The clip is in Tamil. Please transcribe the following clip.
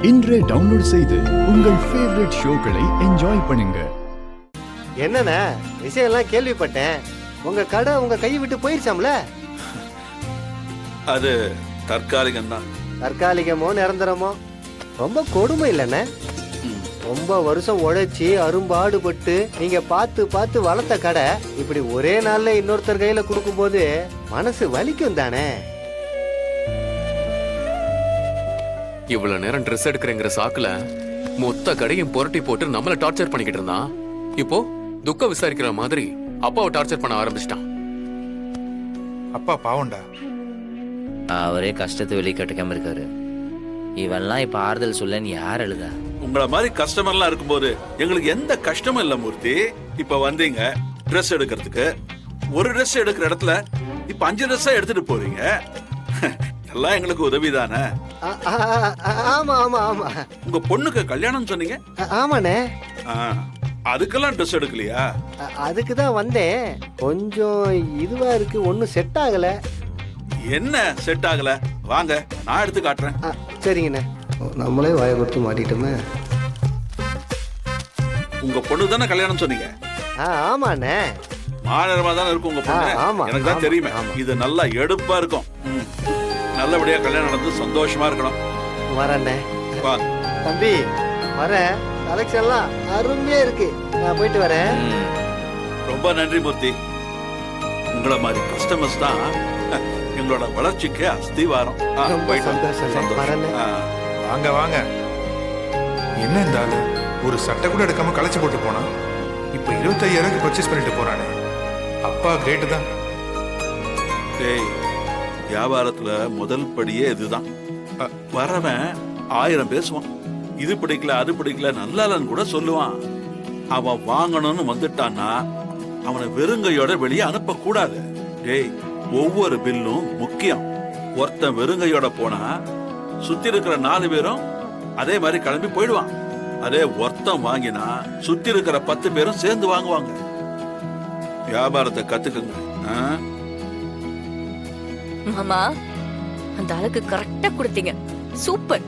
இன்றே டவுன்லோட் செய்து உங்கள் ஃபேவரட் ஷோக்களை என்ஜாய் பண்ணுங்க. என்னண்ணே விஷயம் எல்லாம் கேள்விப்பட்டேன். உங்க கடை உங்க கையை விட்டு போயிருச்சாம்ல? அது தற்காலிகம் தான். தற்காலிகமோ நிரந்தரமோ ரொம்ப கொடுமை இல்லைண்ணே. ரொம்ப வருஷம் உழைச்சி அரும்பாடுபட்டு நீங்க பார்த்து பார்த்து வளர்த்த கடை இப்படி ஒரே நாள்ல இன்னொருத்தர் கையில கொடுக்கும் போது மனசு வலிக்கும் தானே. இவ்வளவு நேரம் ட்ரெஸ் எடுக்கிறேங்கிற சாக்குல மொத்த கடையும் புரட்டி போட்டு நம்மள டார்ச்சர் பண்ணிக்கிட்டு இருந்தான். இப்போ துக்க விசாரிக்கிற மாதிரி அப்பாவை டார்ச்சர் பண்ண ஆரம்பிச்சிட்டான். அப்பா பாவண்டா. அவரே கஷ்டத்தை வெளிக்காட்டுக்காம இருக்காரு. இவெல்லாம் இப்ப ஆறுதல் சொல்லன்னு யார் எழுதா? உங்கள மாதிரி கஸ்டமர்லாம் இருக்கும்போது எங்களுக்கு எந்த கஷ்டமும் இல்ல மூர்த்தி. இப்ப வந்தீங்க ட்ரெஸ் எடுக்கிறதுக்கு. ஒரு ட்ரெஸ் எடுக்கிற இடத்துல இப்ப 5 ட்ரெஸ்ஸா எடுத்துட்டு போறீங்க. எல்லாம் எங்களுக்கு உதவிதானே. ஆமா ஆமா ஆமா. உங்க பொண்ணுக்கு கல்யாணம் சொன்னீங்க? ஆமாண்ணே. அதுக்கெல்லாம் ட்ரெஸ் எடுக்கலையா? அதுக்கு தான் வந்தேன். கொஞ்சம் இதுவா இருக்கு, ஒன்னும் செட் ஆகல. என்ன செட் ஆகல? வாங்க நான் எடுத்து காட்டுறேன். சரிங்கண்ணே. நம்மளே வாயை கொடுத்து மாட்டிட்டோமே. உங்க பொண்ணு தானே கல்யாணம் சொன்னீங்க? ஆமாண்ணே. மாநிலமா தானே இருக்கும் உங்க பொண்ணு. எனக்கு தான் தெரியுமே. இது நல்லா எடுப்பா இருக்கும். நல்லபடியா கல்யாணம் நடந்து சந்தோஷமா இருக்கணும். வரேண்ணே. தம்பி வரேன். கலெக்ஷன்லாம் அருமையா இருக்கு. நான் போயிட்டு வரேன். ரொம்ப நன்றி மூர்த்தி. உங்களை மாதிரி கஸ்டமர்ஸ் தான் எங்களோட வளர்ச்சிக்கு அஸ்திவாரம். வாங்க வாங்க. என்ன இருந்தாலும் ஒரு சட்டை கூட எடுக்காம களைச்சு போட்டு போனா இப்ப 25,000 பர்ச்சேஸ் பண்ணிட்டு போறானே. அப்பா கிரேட் தான். டேய், வியாபாரத்துல முதல் படியே இதுதான். வரவன் 1000 பேசுவான். இது பிடிக்கல அது பிடிக்கல நல்லாலன்னு கூட சொல்லுவான். அவன் வாங்கணும்னு வந்துட்டான்னா அவனை வெறுங்கையோட வெளியே அனுப்ப கூடாது. டேய், ஒவ்வொரு பில்லும் முக்கியம். ஒருத்தன் வெறுங்கையோட போனா சுத்தி இருக்கிற 4 பேரும் அதே மாதிரி கிளம்பி போயிடுவான். அதே ஒருத்தன் வாங்கினா சுத்தி இருக்கிற 10 பேரும் சேர்ந்து வாங்குவாங்க. வியாபாரத்தை கத்துக்குங்க. மாமா, அந்த ஆளுக்கு கரெக்டா கொடுத்தீங்க. சூப்பர்.